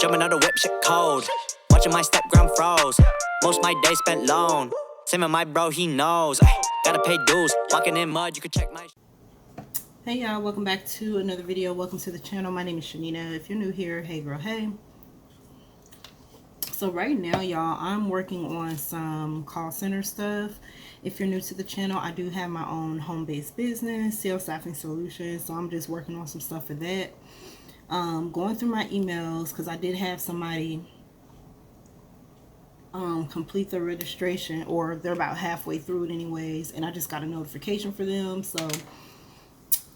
Jumping out the whip, shit cold. Watching my step ground froze. Most my day spent alone. Same with my bro, he knows. Gotta pay dues. Walking in mud, you can check my. Hey y'all, welcome back to another video. Welcome to the channel. My name is Chanina. If you're new here, hey girl, hey. So right now, y'all, I'm working on some call center stuff. If you're new to the channel, I do have my own home-based business, sales staffing solutions. So I'm just working on some stuff for that. Going through my emails because I did have somebody complete their registration, or they're about halfway through it anyways, and I just got a notification for them. So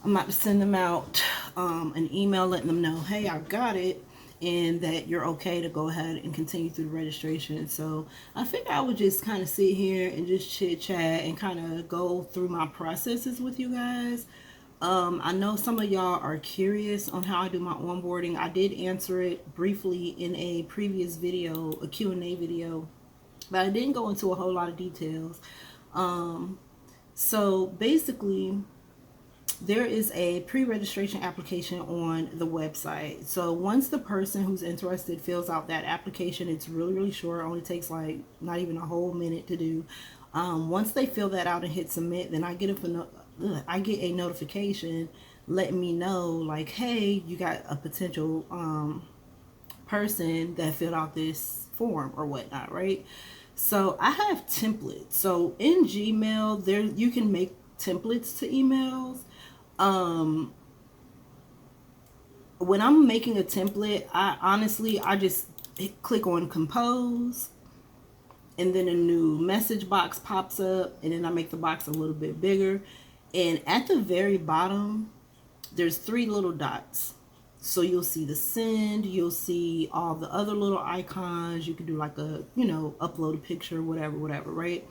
I'm about to send them out an email letting them know, hey, I got it, and that you're okay to go ahead and continue through the registration. So I figured I would just kind of sit here and just chit chat and kind of go through my processes with you guys. I know some of y'all are curious on how I do my onboarding. I did answer it briefly in a previous video, a Q&A video, but I didn't go into a whole lot of details. So basically, there is a pre-registration application on the website. So once the person who's interested fills out that application, it's really short. It only takes like not even a whole minute to do. Once they fill that out and hit submit, then I get a notification letting me know, like, hey, you got a potential person that filled out this form or whatnot, right? So I have templates. So in Gmail, there you can make templates to emails. When I'm making a template, I just click on compose, and then a new message box pops up, and then I make the box a little bit bigger, and at the very bottom there's 3 little dots. So you'll see the send, you'll see all the other little icons. You can do like a, upload a picture, whatever, right?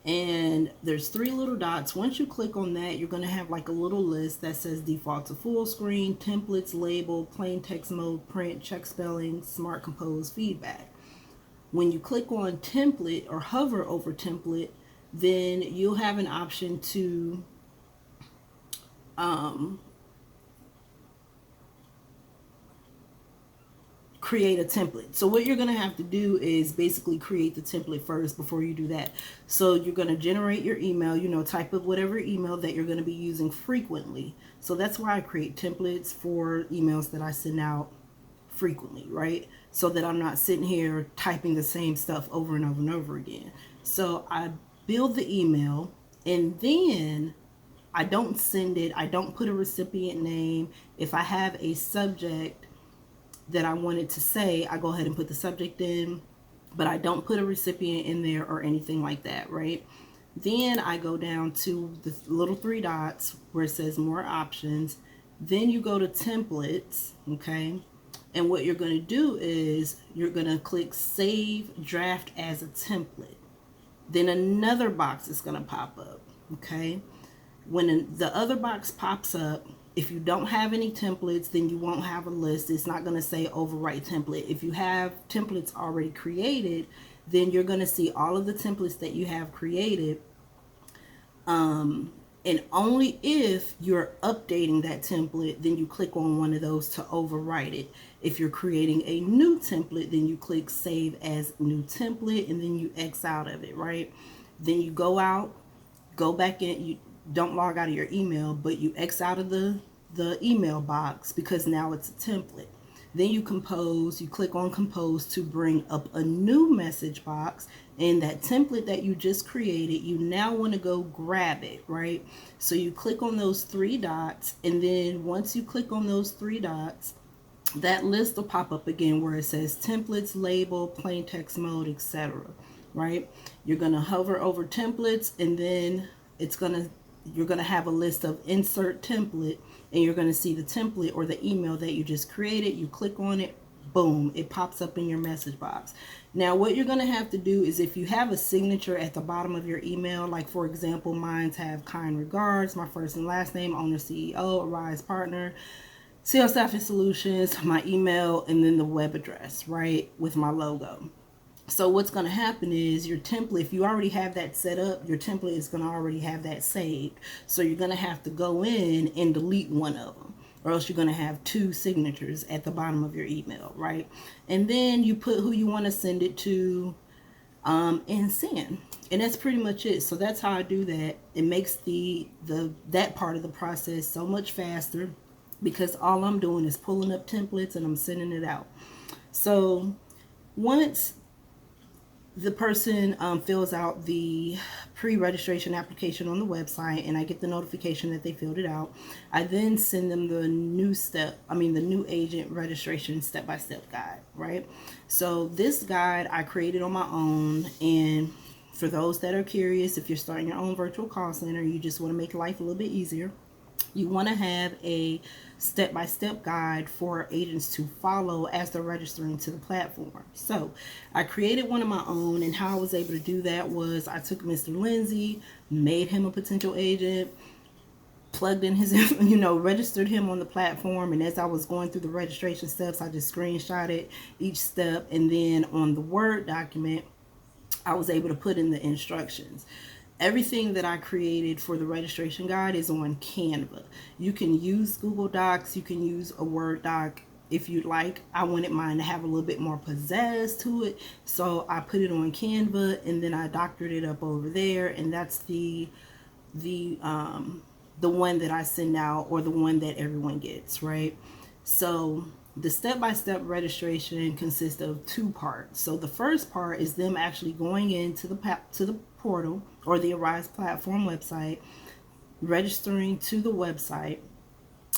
And there's 3 little dots. Once you click on that, you're going to have like a little list that says default to full screen, templates, label, plain text mode, print, check spelling, smart compose, feedback. When you click on template or hover over template, then you'll have an option to create a template. So what you're going to have to do is basically create the template first before you do that. So you're going to generate your email, type of whatever email that you're going to be using frequently. So that's why I create templates for emails that I send out frequently, right? So that I'm not sitting here typing the same stuff over and over and over again. So I build the email, and then I don't send it. I don't put a recipient name. If I have a subject that I wanted to say, I go ahead and put the subject in, but I don't put a recipient in there or anything like that, right? Then I go down to the little 3 dots where it says more options. Then you go to templates, okay? And what you're going to do is you're going to click save draft as a template. Then another box is going to pop up, okay? When the other box pops up, if you don't have any templates, then you won't have a list. It's not going to say overwrite template. If you have templates already created, then you're going to see all of the templates that you have created. And only if you're updating that template, then you click on one of those to overwrite it. If you're creating a new template, then you click save as new template, and then you X out of it, right? Then you go out, go back in, you don't log out of your email, but you X out of the email box because now it's a template. Then you compose, you click on compose to bring up a new message box, and that template that you just created, you now want to go grab it, right? So you click on those 3 dots, and then once you click on those 3 dots, that list will pop up again where it says templates, label, plain text mode, etc., right? You're going to hover over templates, and then you're going to have a list of insert template, and you're going to see the template or the email that you just created. You click on it, boom, it pops up in your message box. Now what you're going to have to do is, if you have a signature at the bottom of your email, like for example, mine's have kind regards, my first and last name, owner, CEO, Arise partner, sales staffing solutions, my email, and then the web address, right, with my logo. So what's going to happen is your template, if you already have that set up, your template is going to already have that saved. So you're going to have to go in and delete one of them. or else you're going to have 2 signatures at the bottom of your email, right? And then you put who you want to send it to, and send. And that's pretty much it. So that's how I do that. It makes that part of the process so much faster, because all I'm doing is pulling up templates and I'm sending it out. So once the person fills out the pre-registration application on the website and I get the notification that they filled it out, I then send them the new agent registration step-by-step guide, right? So this guide I created on my own, and for those that are curious, if you're starting your own virtual call center, you just want to make life a little bit easier, you want to have a step-by-step guide for agents to follow as they're registering to the platform. So I created one of my own, and how I was able to do that was I took Mr. Lindsey, made him a potential agent, plugged in his, registered him on the platform, and as I was going through the registration steps, I just screenshotted each step, and then on the Word document, I was able to put in the instructions. Everything that I created for the registration guide is on Canva. You can use Google Docs, you can use a Word doc if you'd like. I wanted mine to have a little bit more pizzazz to it, so I put it on Canva, and then I doctored it up over there, and that's the one that I send out, or the one that everyone gets, right? So the step-by-step registration consists of 2 parts. So the first part is them actually going into the portal or the Arise platform website, registering to the website,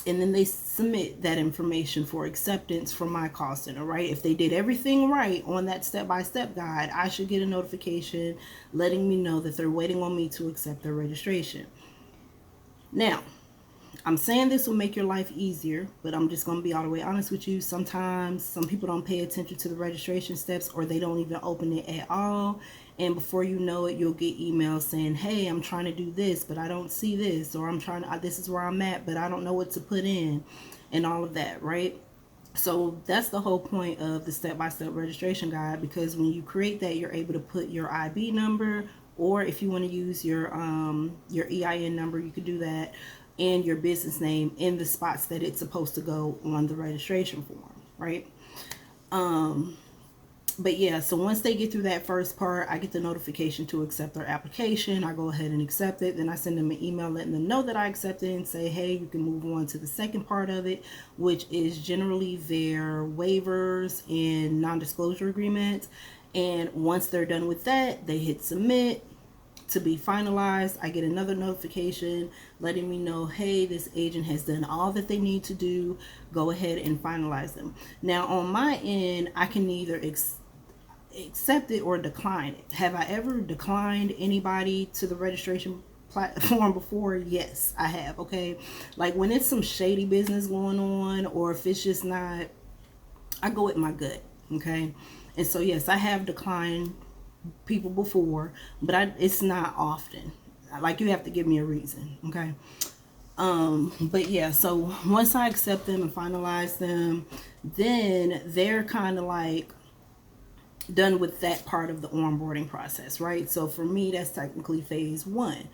and then they submit that information for acceptance from my call center, right? If they did everything right on that step-by-step guide, I should get a notification letting me know that they're waiting on me to accept their registration. Now, I'm saying this will make your life easier, but I'm just going to be all the way honest with you. Sometimes some people don't pay attention to the registration steps, or they don't even open it at all. And before you know it, you'll get emails saying, hey, I'm trying to do this, but I don't see this, or this is where I'm at, but I don't know what to put in, and all of that, right? So that's the whole point of the step-by-step registration guide, because when you create that, you're able to put your IB number, or if you want to use your EIN number, you could do that, and your business name in the spots that it's supposed to go on the registration form, right? But yeah, so once they get through that first part, I get the notification to accept their application. I go ahead and accept it. Then I send them an email letting them know that I accepted, and say, hey, you can move on to the second part of it, which is generally their waivers and non-disclosure agreements. And once they're done with that, they hit submit to be finalized. I get another notification letting me know, hey, this agent has done all that they need to do. Go ahead and finalize them. Now on my end, I can either accept it or decline it. Have I ever declined anybody to the registration platform before? Yes, I have. Okay, like when it's some shady business going on, or if it's just not, I go with my gut. Okay, and so yes, I have declined people before, but it's not often. Like, you have to give me a reason. Okay, but yeah, so once I accept them and finalize them, then they're kind of like done with that part of the onboarding process, right? So for me, that's technically phase 1.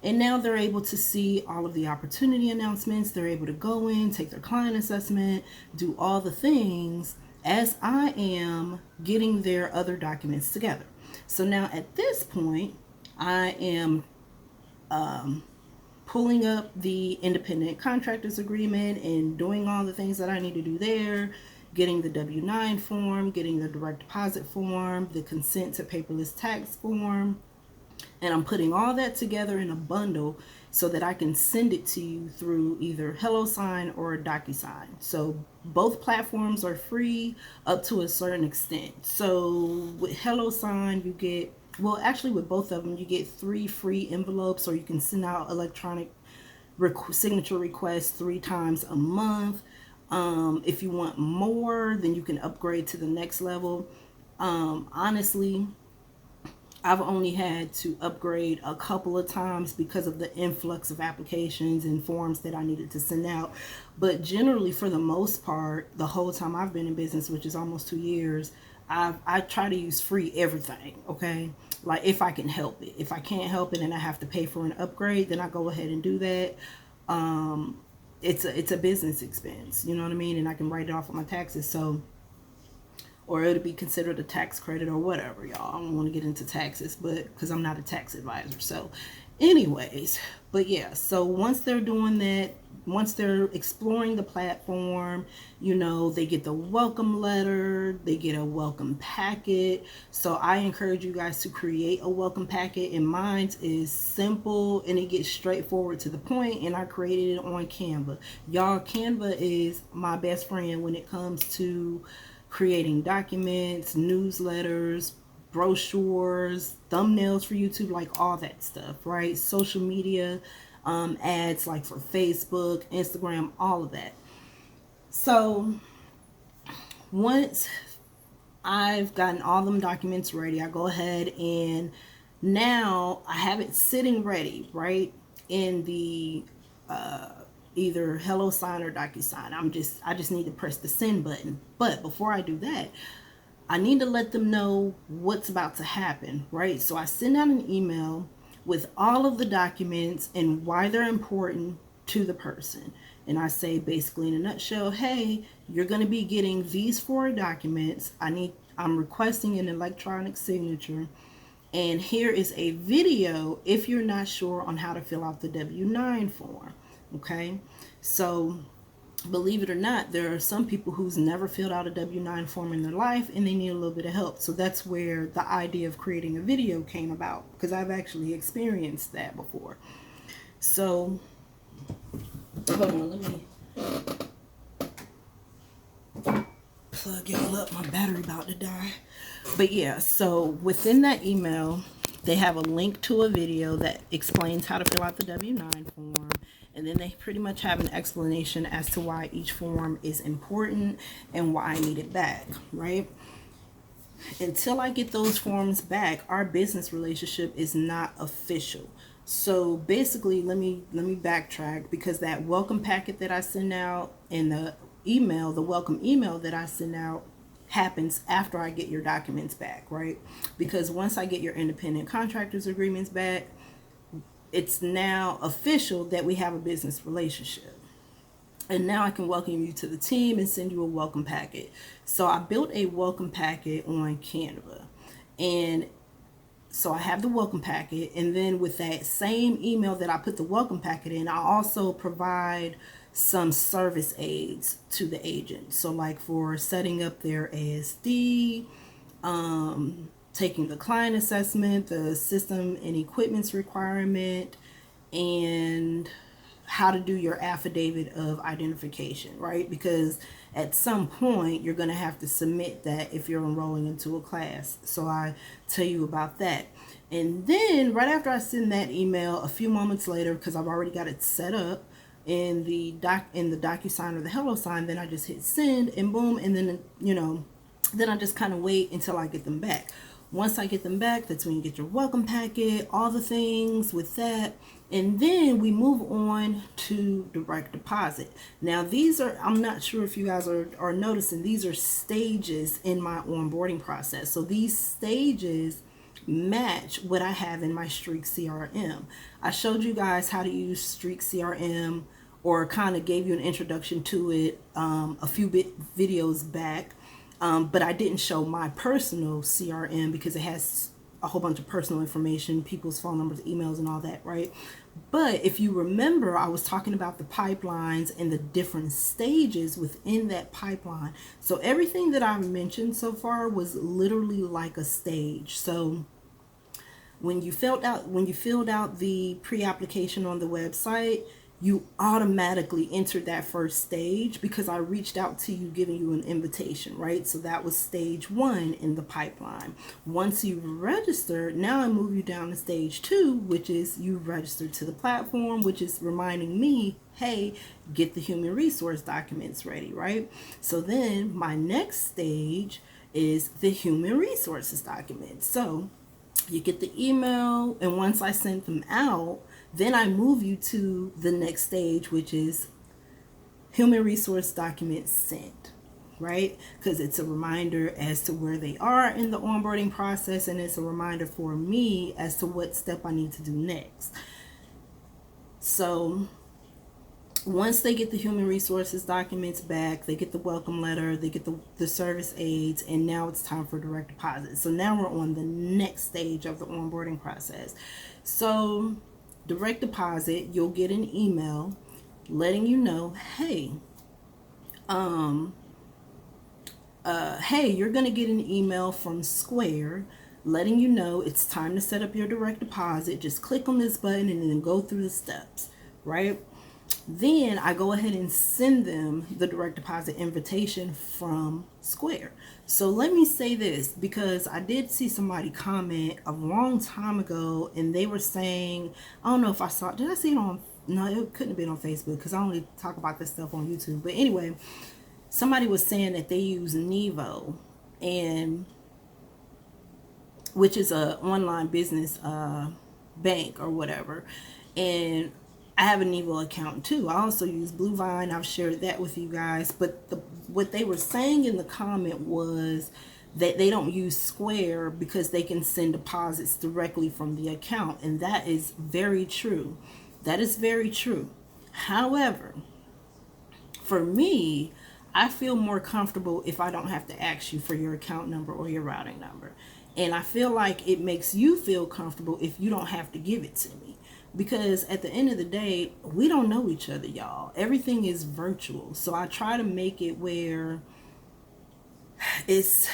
And now they're able to see all of the opportunity announcements. They're able to go in, take their client assessment, do all the things as I am getting their other documents together. So now at this point, I am pulling up the independent contractors agreement and doing all the things that I need to do there, getting the W-9 form, getting the direct deposit form, the consent to paperless tax form, and I'm putting all that together in a bundle so that I can send it to you through either HelloSign or DocuSign. So both platforms are free up to a certain extent. So with HelloSign, you get, well, actually with both of them, you get 3 free envelopes, or you can send out electronic signature requests 3 times a month. If you want more, then you can upgrade to the next level. Honestly, I've only had to upgrade a couple of times because of the influx of applications and forms that I needed to send out. But generally, for the most part, the whole time I've been in business, which is almost 2 years, I try to use free everything, okay? Like, if I can help it. If I can't help it and I have to pay for an upgrade, then I go ahead and do that. it's a business expense, you know what I mean? And I can write it off on my taxes. So, or it'll be considered a tax credit or whatever, y'all. I don't want to get into taxes, but because I'm not a tax advisor. So anyways, but yeah, so once they're doing that, once they're exploring the platform, you know, they get the welcome letter, they get a welcome packet. So I encourage you guys to create a welcome packet, and mine is simple and it gets straightforward to the point, and I created it on Canva. Y'all, Canva is my best friend when it comes to creating documents, newsletters, brochures, thumbnails for YouTube, like all that stuff, right? Social media, ads like for Facebook, Instagram, all of that. So once I've gotten all them documents ready, I go ahead and now I have it sitting ready, right? In the either HelloSign or DocuSign. I just need to press the send button. But before I do that, I need to let them know what's about to happen, right? So I send out an email with all of the documents and why they're important to the person. And I say basically in a nutshell, hey, you're going to be getting these 4 documents. I'm requesting an electronic signature. And here is a video if you're not sure on how to fill out the W-9 form. Okay, so believe it or not, there are some people who's never filled out a W-9 form in their life and they need a little bit of help. So that's where the idea of creating a video came about, because I've actually experienced that before. So hold on, let me plug y'all up. My battery about to die. But yeah, so within that email, they have a link to a video that explains how to fill out the W-9 form. And then they pretty much have an explanation as to why each form is important and why I need it back, right? Until I get those forms back, our business relationship is not official. So basically, let me backtrack, because that welcome packet that I send out and the welcome email that I send out happens after I get your documents back, right? Because once I get your independent contractors agreements back, it's now official that we have a business relationship. And now I can welcome you to the team and send you a welcome packet. So I built a welcome packet on Canva. And so I have the welcome packet. And then with that same email that I put the welcome packet in, I also provide some service aids to the agent. So like for setting up their ASD, taking the client assessment, the system and equipments requirement, and how to do your affidavit of identification, right? Because at some point you're going to have to submit that if you're enrolling into a class. So I tell you about that. And then right after I send that email, a few moments later, because I've already got it set up in the DocuSign or the HelloSign, then I just hit send and boom, and then then I just kind of wait until I get them back. Once I get them back, that's when you get your welcome packet, all the things with that. And then we move on to direct deposit. Now these are, I'm not sure if you guys are noticing, these are stages in my onboarding process. So these stages match what I have in my Streak CRM. I showed you guys how to use Streak CRM, or kind of gave you an introduction to it a few videos back. But I didn't show my personal CRM because it has a whole bunch of personal information, people's phone numbers, emails, and all that, right? But if you remember, I was talking about the pipelines and the different stages within that pipeline. So everything that I've mentioned so far was literally like a stage. So when you filled out the pre-application on the website, you automatically entered that first stage because I reached out to you, giving you an invitation, right? So that was stage 1 in the pipeline. Once you register, now I move you down to stage 2, which is you registered to the platform, which is reminding me, hey, get the human resource documents ready, right? So then my next stage is the human resources documents. So you get the email, and once I sent them out, then I move you to the next stage, which is human resource documents sent, right? Because it's a reminder as to where they are in the onboarding process, and it's a reminder for me as to what step I need to do next. So once they get the human resources documents back, they get the welcome letter, they get the service aids, and now it's time for direct deposit. So now we're on the next stage of the onboarding process. So direct deposit, you'll get an email letting you know, hey, you're going to get an email from Square letting you know it's time to set up your direct deposit. Just click on this button and then go through the steps, right? Then I go ahead and send them the direct deposit invitation from Square. So let me say this, because I did see somebody comment a long time ago and they were saying, I don't know if I saw, did I see it on, no, it couldn't have been on Facebook because I only talk about this stuff on YouTube. But anyway, somebody was saying that they use Nevo, and which is a online business bank or whatever, and I have a Nevo account too. I also use Bluevine. I've shared that with you guys. But what they were saying in the comment was that they don't use Square because they can send deposits directly from the account, and that is very true. That is very true. However, for me, I feel more comfortable if I don't have to ask you for your account number or your routing number. And I feel like it makes you feel comfortable if you don't have to give it to me. Because at the end of the day, we don't know each other, y'all. Everything is virtual. So I try to make it where it's,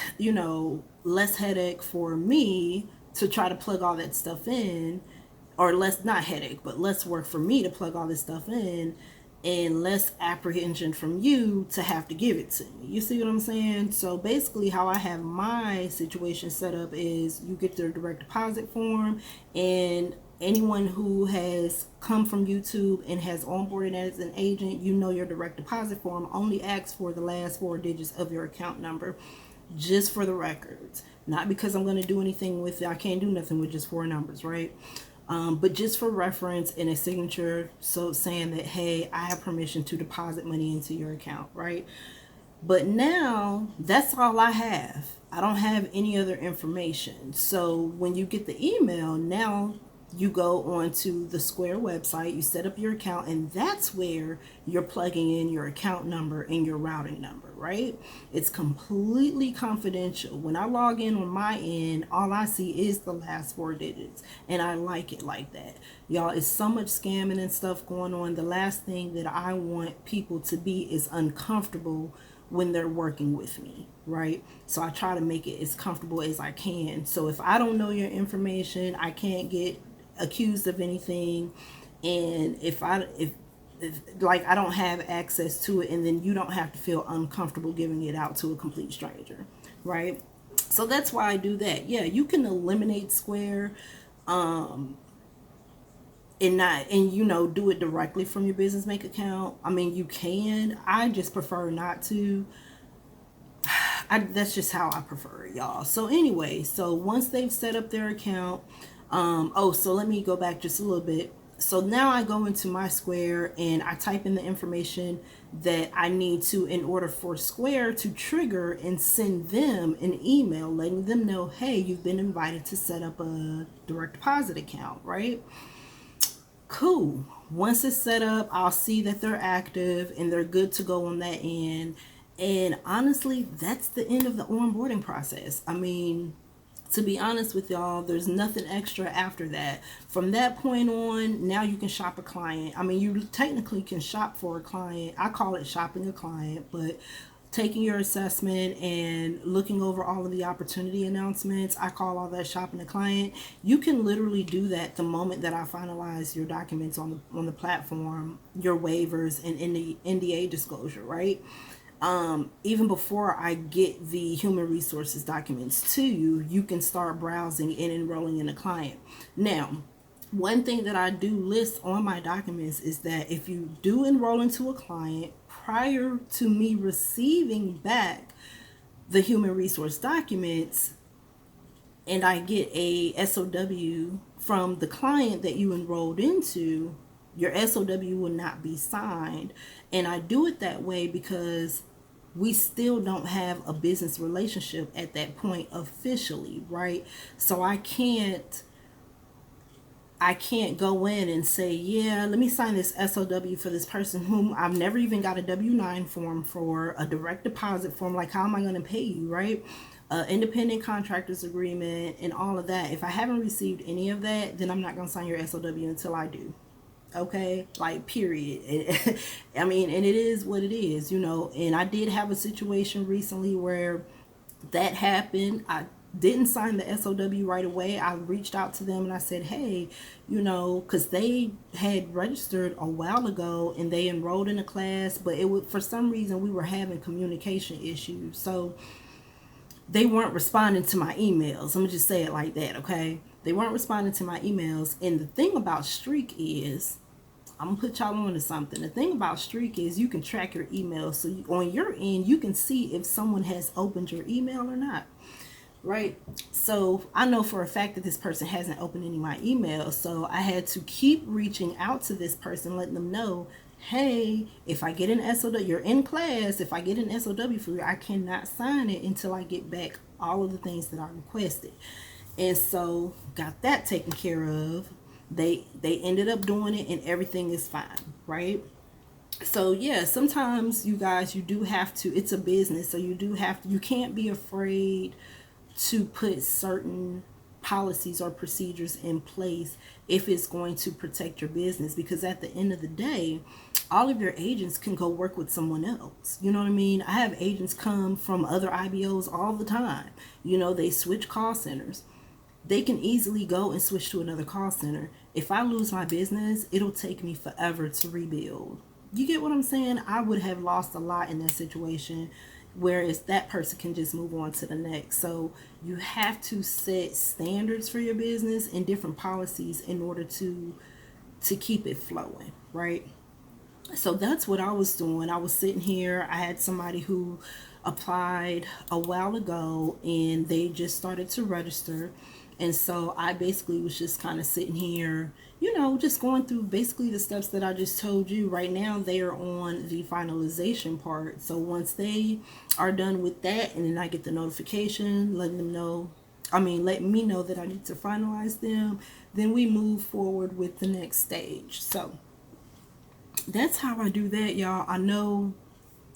less headache for me to try to plug all that stuff in, or less, not headache, but less work for me to plug all this stuff in, and less apprehension from you to have to give it to me. You see what I'm saying? So basically how I have my situation set up is you get their direct deposit form, and anyone who has come from YouTube and has onboarded as an agent, your direct deposit form only asks for the last 4 digits of your account number, just for the records. Not because I'm going to do anything with it. I can't do nothing with just 4 numbers, right? But just for reference and a signature, so saying that, hey, I have permission to deposit money into your account, right? But now that's all I have. I don't have any other information. So when you get the email, now you go onto the Square website, you set up your account, and that's where you're plugging in your account number and your routing number, right? It's completely confidential. When I log in on my end, all I see is the last 4 digits, and I like it like that. Y'all, it's so much scamming and stuff going on. The last thing that I want people to be is uncomfortable when they're working with me, right? So I try to make it as comfortable as I can. So if I don't know your information, I can't get accused of anything, and if I don't have access to it, and then you don't have to feel uncomfortable giving it out to a complete stranger, right? So that's why I do that. Yeah, you can eliminate Square and do it directly from your business bank account. I mean, you can. I just prefer not to. That's just how I prefer it, y'all. So anyway, so once they've set up their account, so let me go back just a little bit. So now I go into my Square and I type in the information that I need to in order for Square to trigger and send them an email letting them know, hey, you've been invited to set up a direct deposit account, right? Cool. Once it's set up, I'll see that they're active and they're good to go on that end. And honestly, that's the end of the onboarding process. I mean, to be honest with y'all, there's nothing extra after that. From that point on, now you can shop a client. I mean, you technically can shop for a client. I call it shopping a client, but taking your assessment and looking over all of the opportunity announcements, I call all that shopping a client. You can literally do that the moment that I finalize your documents on the platform, your waivers and NDA disclosure, right? Even before I get the human resources documents to you, you can start browsing and enrolling in a client. Now, one thing that I do list on my documents is that if you do enroll into a client prior to me receiving back the human resource documents, and I get a SOW from the client that you enrolled into, your SOW will not be signed. And I do it that way because we still don't have a business relationship at that point officially, right? So I can't I can't go in and say, yeah, let me sign this SOW for this person whom I've never even got a W-9 form for, a direct deposit form. Like, how am I going to pay you, right? Independent contractors agreement and all of that. If I haven't received any of that, then I'm not going to sign your SOW until I do. Okay, like, period. I mean, and it is what it is, and I did have a situation recently where that happened. I didn't sign the SOW right away. I reached out to them and I said, hey, because they had registered a while ago and they enrolled in a class, but it was, for some reason, we were having communication issues. So they weren't responding to my emails. I'm gonna just say it like that, okay? They weren't responding to my emails. And the thing about Streak is, I'm gonna put y'all on to something. The thing about Streak is you can track your emails. So on your end, you can see if someone has opened your email or not, right? So I know for a fact that this person hasn't opened any of my emails. So I had to keep reaching out to this person, letting them know, hey, if I get an SOW, you're in class. If I get an SOW for you, I cannot sign it until I get back all of the things that I requested. And so got that taken care of. They ended up doing it and everything is fine, right? So yeah, sometimes you guys, you do have to, it's a business, so you do have to, you can't be afraid to put certain policies or procedures in place if it's going to protect your business, because at the end of the day, all of your agents can go work with someone else. You know what I mean? I have agents come from other IBOs all the time. They switch call centers. They can easily go and switch to another call center. If I lose my business, it'll take me forever to rebuild. You get what I'm saying? I would have lost a lot in that situation, whereas that person can just move on to the next. So you have to set standards for your business and different policies in order to keep it flowing, right? So that's what I was doing. I was sitting here. I had somebody who applied a while ago and they just started to register. And so I basically was just kind of sitting here, just going through basically the steps that I just told you. Right now, they are on the finalization part. So once they are done with that, and then I get the notification, letting me know that I need to finalize them, then we move forward with the next stage. So that's how I do that, y'all. I know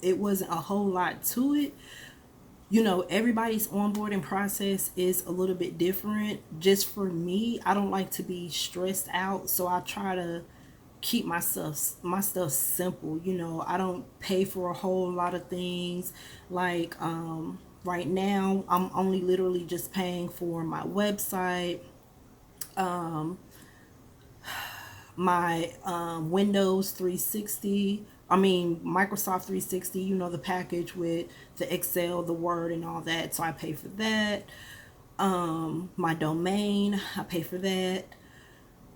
it wasn't a whole lot to it. Everybody's onboarding process is a little bit different. Just for me, I don't like to be stressed out, so I try to keep my stuff simple. I don't pay for a whole lot of things. Like right now, I'm only literally just paying for my website, my Windows 360, Microsoft 360, the package with the Excel, the Word, and all that. So I pay for that. My domain, I pay for that.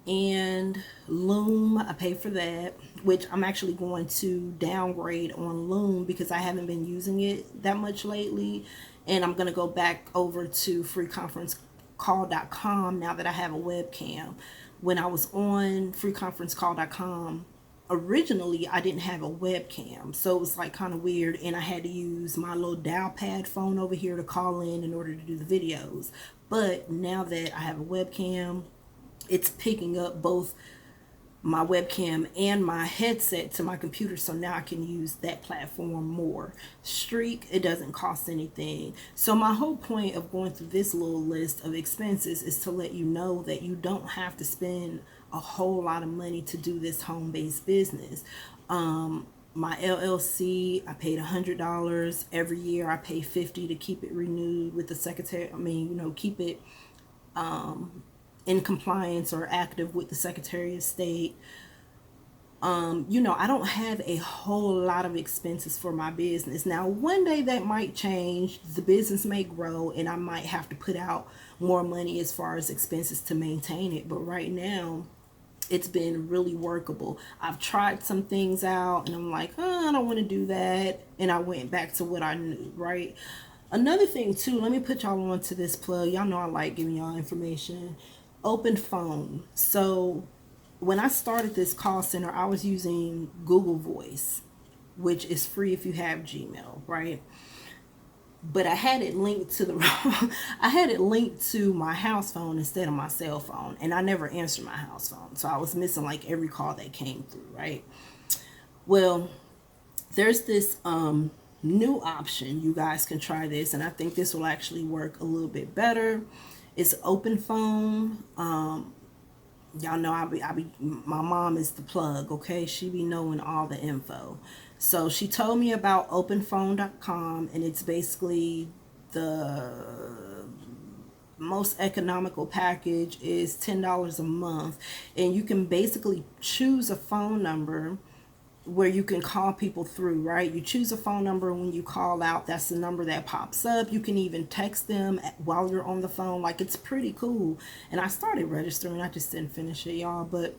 And Loom, I pay for that, which I'm actually going to downgrade on Loom because I haven't been using it that much lately. And I'm going to go back over to freeconferencecall.com now that I have a webcam. When I was on freeconferencecall.com, originally I didn't have a webcam, so it was like kind of weird, and I had to use my little dial pad phone over here to call in order to do the videos. But now that I have a webcam, it's picking up both my webcam and my headset to my computer, so now I can use that platform more. Streak, it doesn't cost anything. So my whole point of going through this little list of expenses is to let you know that you don't have to spend a whole lot of money to do this home-based business. My LLC, I paid $100 every year. I pay $50 to keep it renewed with the secretary. Keep it in compliance or active with the Secretary of State. I don't have a whole lot of expenses for my business. Now, one day that might change. The business may grow and I might have to put out more money as far as expenses to maintain it. But right now, it's been really workable. I've tried some things out and I'm like, I don't want to do that. And I went back to what I knew, right? Another thing too, let me put y'all on to this plug. Y'all know I like giving y'all information. Open phone. So when I started this call center, I was using Google Voice, which is free if you have Gmail, right? but I had it linked to the I had it linked to my house phone instead of my cell phone, and I never answered my house phone, so I was missing like every call that came through, right? Well, there's this new option. You guys can try this, and I think this will actually work a little bit better. It's open phone. Y'all know my mom is the plug, okay? She be knowing all the info. So she told me about openphone.com, and it's basically the most economical package is $10 a month, and you can basically choose a phone number where you can call people through, right? You choose a phone number, when you call out, that's the number that pops up. You can even text them while you're on the phone. Like, it's pretty cool. And I started registering, I just didn't finish it, y'all, but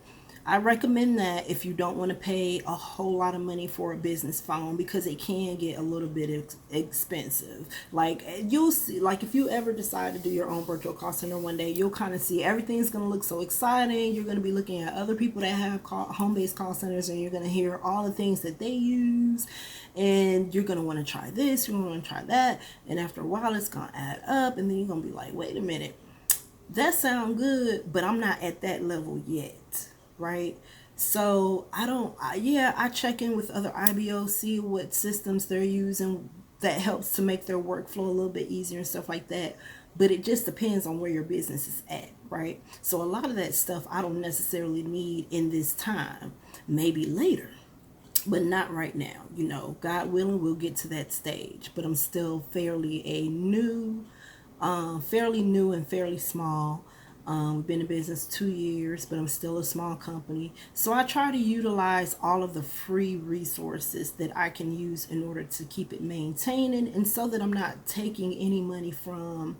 I recommend that if you don't want to pay a whole lot of money for a business phone, because it can get a little bit expensive. Like, you'll see, like, if you ever decide to do your own virtual call center one day, you'll kind of see everything's going to look so exciting. You're going to be looking at other people that have home-based call centers, and you're going to hear all the things that they use, and you're going to want to try this, you're going to want to try that, and after a while it's going to add up, and then you're going to be like, wait a minute, that sounds good, but I'm not at that level yet, right? So I check in with other IBOs, see what systems they're using that helps to make their workflow a little bit easier and stuff like that. But it just depends on where your business is at, right? So a lot of that stuff I don't necessarily need in this time, maybe later, but not right now. You know, God willing, we'll get to that stage. But I'm still fairly new and fairly small. We've been in business 2 years, but I'm still a small company. So I try to utilize all of the free resources that I can use in order to keep it maintaining, and so that I'm not taking any money from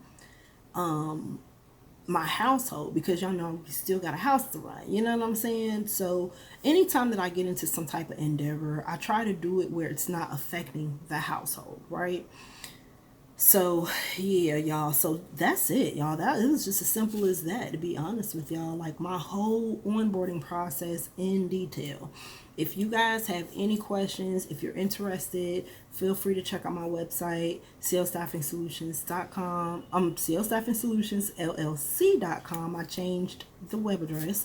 my household, because y'all know you still got a house to run, you know what I'm saying? So anytime that I get into some type of endeavor, I try to do it where it's not affecting the household, right? So yeah, y'all, so that's it, y'all. That, it was just as simple as that, to be honest with y'all. Like, my whole onboarding process in detail. If you guys have any questions, if you're interested, feel free to check out my website, salesstaffingsolutions.com. salesstaffingsolutions.llc.com. I changed the web address.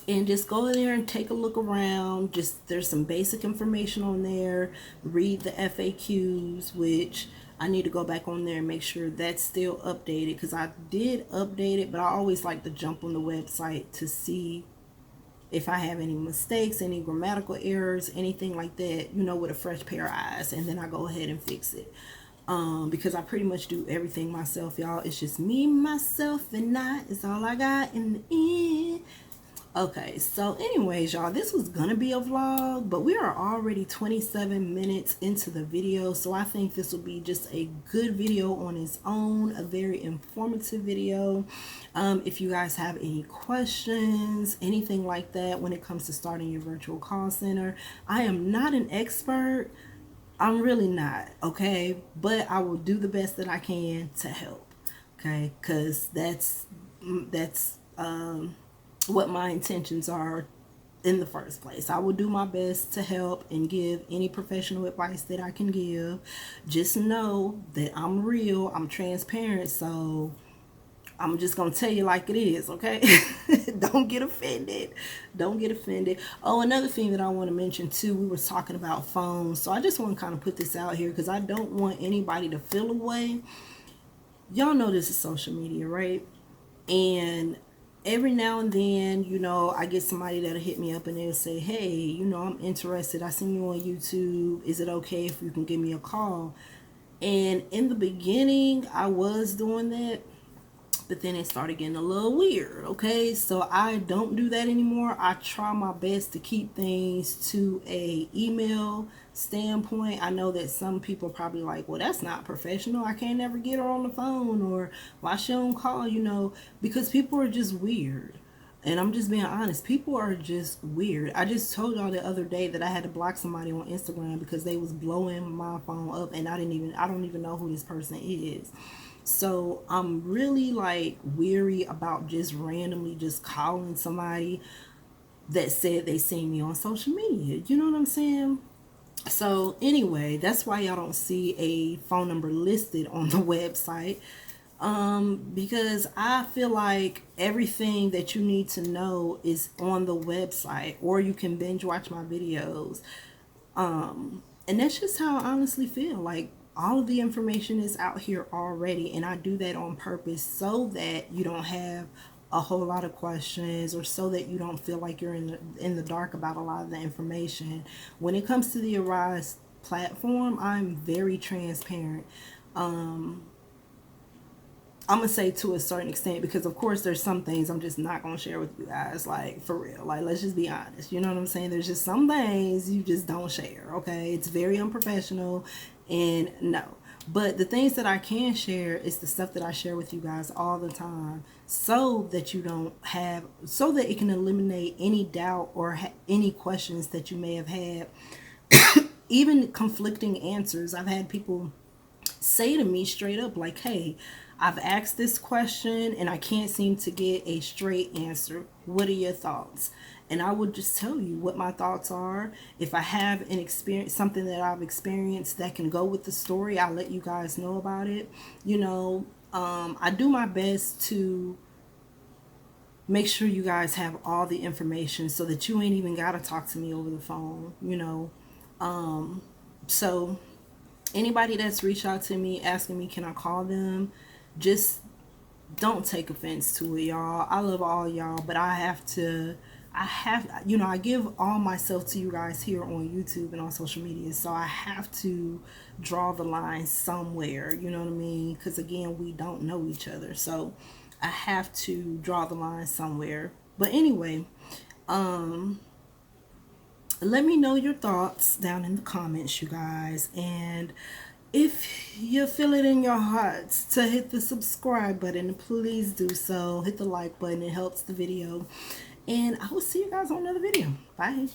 And just go in there and take a look around. Just, there's some basic information on there. Read the FAQs, which I need to go back on there and make sure that's still updated, because I did update it, but I always like to jump on the website to see if I have any mistakes, any grammatical errors, anything like that, you know, with a fresh pair of eyes, and then I go ahead and fix it. Because I pretty much do everything myself, y'all. It's just me, myself, and I. It's all I got in the end. Okay, so anyways, y'all, this was gonna be a vlog, but we are already 27 minutes into the video, so I think this will be just a good video on its own, a very informative video. If you guys have any questions, anything like that when it comes to starting your virtual call center, I am not an expert. I'm really not, okay? But I will do the best that I can to help, okay? Because that's what my intentions are in the first place. I will do my best to help and give any professional advice that I can give. Just know that I'm real, I'm transparent, so I'm just gonna tell you like it is, okay? Don't get offended. Don't get offended. Oh, another thing that I want to mention too, we were talking about phones, so I just want to kind of put this out here, because I don't want anybody to feel away. Y'all know this is social media, right? And every now and then, you know, I get somebody that'll hit me up and they'll say, hey, you know, I'm interested. I seen you on YouTube. Is it okay if you can give me a call? And in the beginning, I was doing that, but then it started getting a little weird, okay? So I don't do that anymore. I try my best to keep things to a email standpoint. I know that some people are probably like, well, that's not professional. I can't ever get her on the phone, or why she don't call, you know, because people are just weird. And I'm just being honest, people are just weird. I just told y'all the other day that I had to block somebody on Instagram because they was blowing my phone up, and I don't even know who this person is. So I'm really like weary about just randomly just calling somebody that said they seen me on social media. You know what I'm saying? So anyway, that's why y'all don't see a phone number listed on the website. Because I feel like everything that you need to know is on the website, or you can binge watch my videos. And that's just how I honestly feel. Like, all of the information is out here already, and I do that on purpose so that you don't have a whole lot of questions, or so that you don't feel like you're in the dark about a lot of the information. When it comes to the Arise platform, I'm very transparent. I'm gonna say to a certain extent, because of course there's some things I'm just not gonna share with you guys, like, for real. Like, let's just be honest, you know what I'm saying? There's just some things you just don't share, okay? It's very unprofessional, and no. But the things that I can share is the stuff that I share with you guys all the time, so that you don't have, so that it can eliminate any doubt or any questions that you may have had, even conflicting answers. I've had people say to me straight up, like, hey, I've asked this question and I can't seem to get a straight answer. What are your thoughts? And I would just tell you what my thoughts are. If I have an experience, something that I've experienced that can go with the story, I'll let you guys know about it. You know, I do my best to make sure you guys have all the information, so that you ain't even got to talk to me over the phone, you know. So anybody that's reached out to me asking me, can I call them, just don't take offense to it, y'all. I love all y'all, but I give all myself to you guys here on YouTube and on social media, so I have to draw the line somewhere, you know what I mean? Because again, we don't know each other, so I have to draw the line somewhere. But anyway, let me know your thoughts down in the comments, you guys. And if you feel it in your hearts to hit the subscribe button, please do so. Hit the like button, it helps the video. And I will see you guys on another video. Bye.